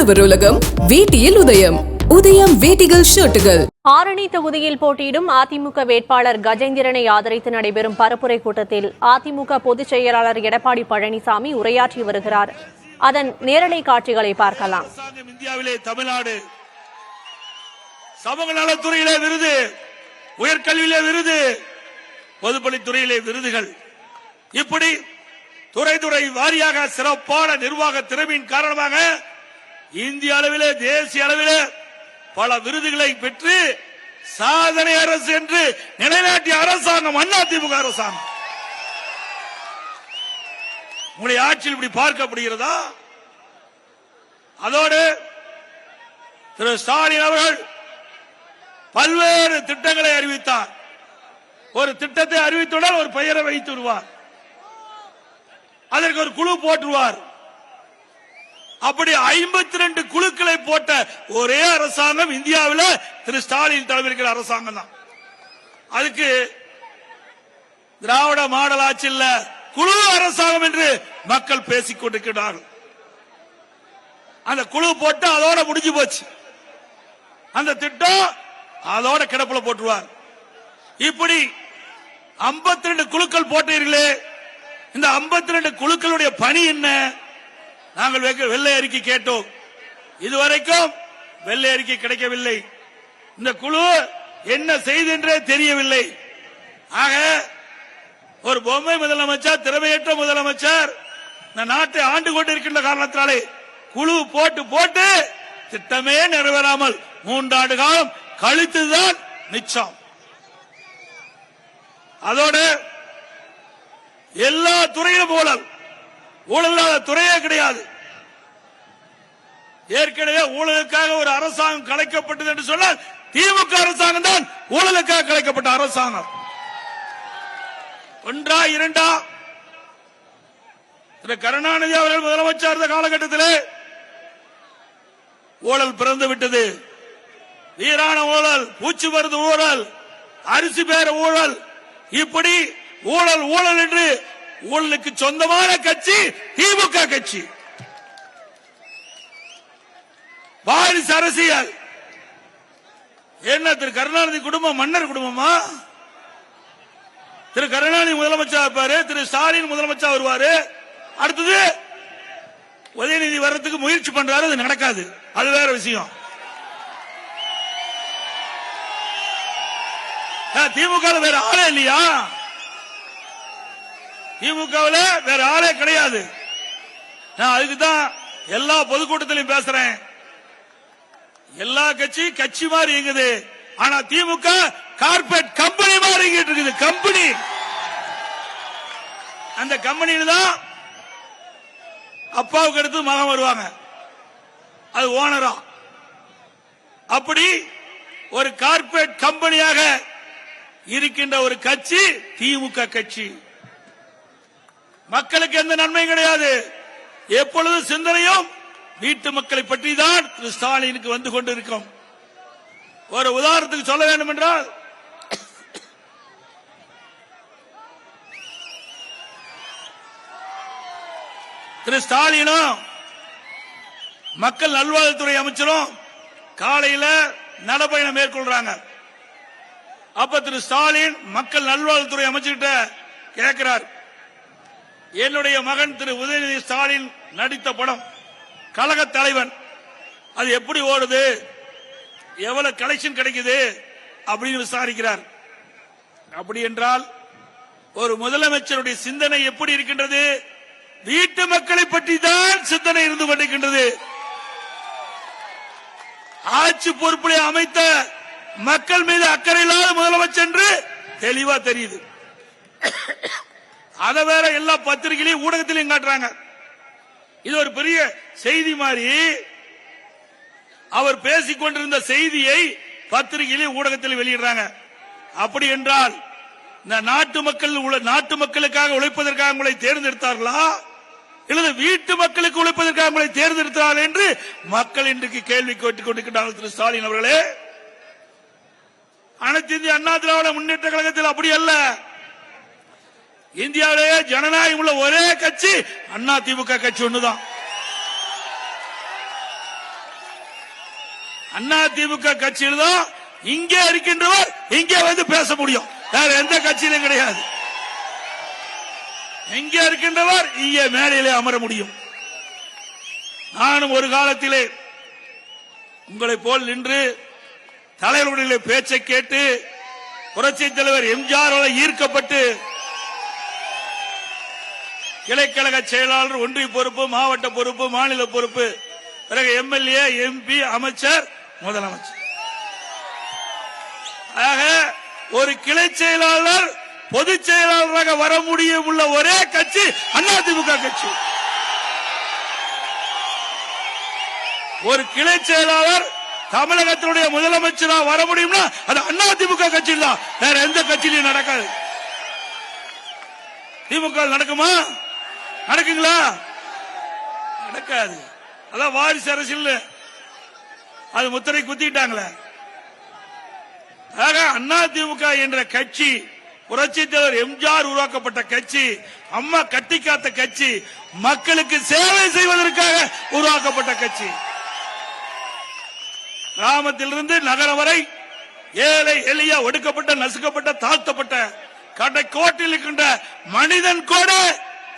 உழவர் உலகம் வேட்டியில் உதயம். உதயம் வேட்டிகள் ஷர்ட்டுகள். ஆரணி தொகுதியில் போட்டியிடும் அதிமுக வேட்பாளர் கஜேந்திரனை ஆதரித்து நடைபெறும் பரப்புரை கூட்டத்தில் அதிமுக பொதுச் செயலாளர் எடப்பாடி பழனிசாமி உரையாற்றி வருகிறார். அதன் நேரலை காட்சிகளை பார்க்கலாம். இந்தியாவிலே தமிழ்நாடு சமூக நலத்துறையிலே விருது, உயர்கல்வியிலே விருது, பொதுப்பணித்துறையிலே விருதுகள், இப்படி துறை வாரியாக சிறப்பான நிர்வாக திறமையின் காரணமாக இந்திய அளவிலே தேசிய அளவிலே பல விருதுகளை பெற்று சாதனை அரசு என்று நிலைநாட்டிய அரசாங்கம் அதிமுக அரசாங்கம். உங்களுடைய ஆட்சியில் இப்படி பார்க்கப்படுகிறதா? அதோடு திரு ஸ்டாலின் அவர்கள் பல்வேறு திட்டங்களை அறிவித்தார். ஒரு திட்டத்தை அறிவித்துடன் ஒரு பெயரை வைத்து விடுவார், அதற்கு ஒரு குழு போட்டுருவார். அப்படி 52 குழுக்களை போட்ட ஒரே அரசாங்கம் இந்தியாவில் திரு ஸ்டாலின் தலைமையில் அரசாங்கம் தான். அதுக்கு திராவிட மாடல் ஆட்சி இல்ல, குழு அரசாங்கம் என்று மக்கள் பேசிக் கொண்டிருக்கிறார்கள். அந்த குழு போட்டு அதோட முடிஞ்சு போச்சு. அந்த திட்டம் அதோட கிடப்புல போட்டுருவார். இப்படி 52 குழுக்கள் போட்டீர்களே, இந்த 52 குழுக்களுடைய பணி என்ன? நாங்கள் வெள்ளை அறிக்கை கேட்டோம், இதுவரைக்கும் வெள்ளை அறிக்கை கிடைக்கவில்லை. இந்த குழு என்ன செய்தென்றே தெரியவில்லை. ஆக ஒரு பொம்மை முதலமைச்சர், திறமையற்ற முதலமைச்சர் இந்த நாட்டை ஆண்டு கொண்டிருக்கின்ற காரணத்தினாலே குழு போட்டு போட்டு திட்டமே நிறைவேறாமல் 3 ஆண்டு காலம் கழித்துதான் மிச்சம். அதோடு எல்லா துறையிலும் ஊழல் இல்லாத துறையே கிடையாது. ஏற்கனவே ஊழலுக்காக ஒரு அரசாங்கம் கலைக்கப்பட்டது என்று சொன்னால் திமுக அரசாங்கம் தான் ஊழலுக்காக கலைக்கப்பட்ட அரசாங்கம். ஒன்றா இரண்டா? திரு கருணாநிதி அவர்கள் முதலமைச்சர் இருந்த காலகட்டத்திலே ஊழல் பிறந்து விட்டது. வீரான ஊழல், பூச்சி மருந்து ஊழல், அரிசி பேர ஊழல், இப்படி ஊழல் என்று ஊழலுக்கு சொந்தமான கட்சி திமுக கட்சி. வாரிசு அரசியல் என்ன? திரு கருணாநிதி குடும்பம் மன்னர் குடும்பமா? திரு கருணாநிதி முதலமைச்சர் இருப்பாரு, திரு ஸ்டாலின் முதலமைச்சர் வருவாரு, அடுத்தது உதயநிதி வர்றதுக்கு முயற்சி பண்றாரு, அது நடக்காது, அது வேற விஷயம். திமுக வேற ஆளே இல்லையா? திமுகவில் வேற ஆளே கிடையாது. நான் அதுக்குதான் எல்லா பொதுக்கூட்டத்திலையும் பேசுறேன். எல்லா கட்சி மாதிரி இயங்குது, ஆனா திமுக கார்பரேட் கம்பெனி மாதிரி இயங்கிட்டு இருக்குது. கம்பெனி, அந்த கம்பெனியில தான் அப்பாவுக்கு அடுத்து மகன் வருவாங்க, அது ஓனரா. அப்படி ஒரு கார்பரேட் கம்பெனியாக இருக்கின்ற ஒரு கட்சி திமுக கட்சி. மக்களுக்கு எந்த நன்மையும் கிடையாது. எப்பொழுது சிந்தனையும் வீட்டு மக்களை பற்றி தான் திரு ஸ்டாலினுக்கு வந்து கொண்டிருக்கும். ஒரு உதாரணத்துக்கு சொல்ல வேண்டும் என்றால், திரு ஸ்டாலினும் மக்கள் நல்வாழ்வுத்துறை அமைச்சரும் காலையில நடைபயணம் மேற்கொள்றாங்க. அப்ப திரு ஸ்டாலின் மக்கள் நல்வாழ்வுத்துறை அமைச்சர்கிட்ட கேட்கிறார், என்னுடைய மகன் திரு உதயநிதி ஸ்டாலின் நடித்த படம் கழக தலைவன், அது எப்படி ஓடுது, எவ்வளவு கலெக்ஷன் கிடைக்குது அப்படின்னு விசாரிக்கிறார். அப்படி என்றால் ஒரு முதலமைச்சருடைய சிந்தனை எப்படி இருக்கின்றது? வீட்டு மக்களை பற்றி தான் சிந்தனை இருந்து கொண்டிருக்கின்றது. ஆட்சி பொறுப்பிலே அமைத்த மக்கள் மீது அக்கறை இல்லாத முதலமைச்சர் என்று தெளிவா தெரியுது. அத வேற எல்லா பத்திரிகையிலும் ஊடகத்திலையும் காட்டுறாங்க. இது ஒரு பெரிய செய்தி மாதிரி. அவர் பேசிக் கொண்டிருந்த செய்தியை பத்திரிகையிலும் ஊடகத்தில் வெளியிடுறாங்க. அப்படி என்றால் இந்த நாட்டு மக்களுக்காக உழைப்பதற்காக உங்களை தேர்ந்தெடுத்தார்களா, இல்லது வீட்டு மக்களுக்கு உழைப்பதற்காக உங்களை தேர்ந்தெடுத்தார்கள் என்று மக்கள் இன்றைக்கு கேள்வி கேட்டுக் கொண்டிருக்கிறார்கள். திரு ஸ்டாலின் அவர்களே, அனைத்து இந்திய அண்ணா திராவிட முன்னேற்ற கழகத்தில் அப்படி அல்ல. இந்தியாவிலேயே ஜனநாயகம் உள்ள ஒரே கட்சி அதிமுக கட்சி ஒண்ணுதான். அதிமுக கட்சியில் தான் இங்கே இருக்கின்றவர் இங்கே வந்து பேச முடியும், வேற எந்த கட்சியிலும் கிடையாது. இங்கே இருக்கின்றவர் இங்கே மேடையிலே அமர முடியும். நானும் ஒரு காலத்திலே உங்களை போல் நின்று தலைவர்களுடைய பேச்சை கேட்டு புரட்சி தலைவர் எம்ஜிஆர் ஈர்க்கப்பட்டு கிளைக்கழக செயலாளர், ஒன்றிய பொறுப்பு, மாவட்ட பொறுப்பு, மாநில பொறுப்பு, பிறகு எம்எல்ஏ, எம்பி, அமைச்சர், முதலமைச்சர். ஆக ஒரு கிளை செயலாளர் பொதுச் செயலாளராக வர முடியும் உள்ள ஒரே கட்சி அதிமுக கட்சி. ஒரு கிளை செயலாளர் தமிழகத்தினுடைய முதலமைச்சராக வர முடியும்னா அது அதிமுக கட்சி தான், வேற எந்த கட்சியிலும் நடக்காது. திமுக நடக்குமா? நடக்குங்களா? நடக்காது. அதான் வாரிசு அரசியல், அது முத்திரை குத்திட்டாங்களே. ஆக அதிமுக என்ற கட்சி புரட்சி தலைவர் எம்ஜிஆர் உருவாக்கப்பட்ட கட்சி, அம்மா கட்டி காத்த கட்சி, மக்களுக்கு சேவை செய்வதற்காக உருவாக்கப்பட்ட கட்சி. கிராமத்திலிருந்து நகரம் வரை ஏழை எளிய ஒடுக்கப்பட்ட, நசுக்கப்பட்ட, தாழ்த்தப்பட்ட கடைக்கோட்டில் இருக்கின்ற மனிதன் கூட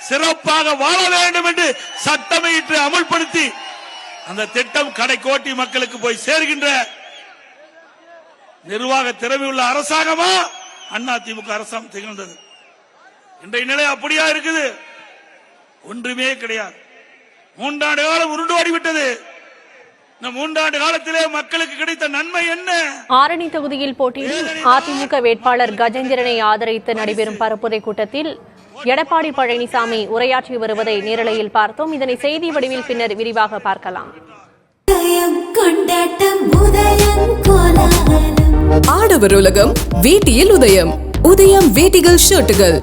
சிறப்பாக வாழ வேண்டும் என்று சட்டமையிட்டு அமல்படுத்தி அந்த திட்டம் கடைக்கோட்டி மக்களுக்கு போய் சேர்கின்ற நிர்வாக திறமையுள்ள அரசாங்கமா அதிமுக அரசாங்கம் திகழ்ந்தது. இன்றைய நிலை அப்படியா இருக்குது? ஒன்றுமே கிடையாது. 3 ஆண்டு காலம் உருண்டு ஓடிவிட்டது. இந்த 3 ஆண்டு காலத்திலே மக்களுக்கு கிடைத்த நன்மை என்ன? ஆரணி தொகுதியில் போட்டியிடும் அதிமுக வேட்பாளர் கஜேந்திரனை ஆதரித்து நடைபெறும் பரப்புரை கூட்டத்தில் எடப்பாடி பழனிசாமி உரையாற்றி வருவதை நேரலையில் பார்த்தோம். இதனை செய்தி வடிவில் பின்னர் விரிவாக பார்க்கலாம். ஆடவர் உலகம் வேட்டியில் உதயம். உதயம் வேட்டிகள் ஷர்ட்டுகள்.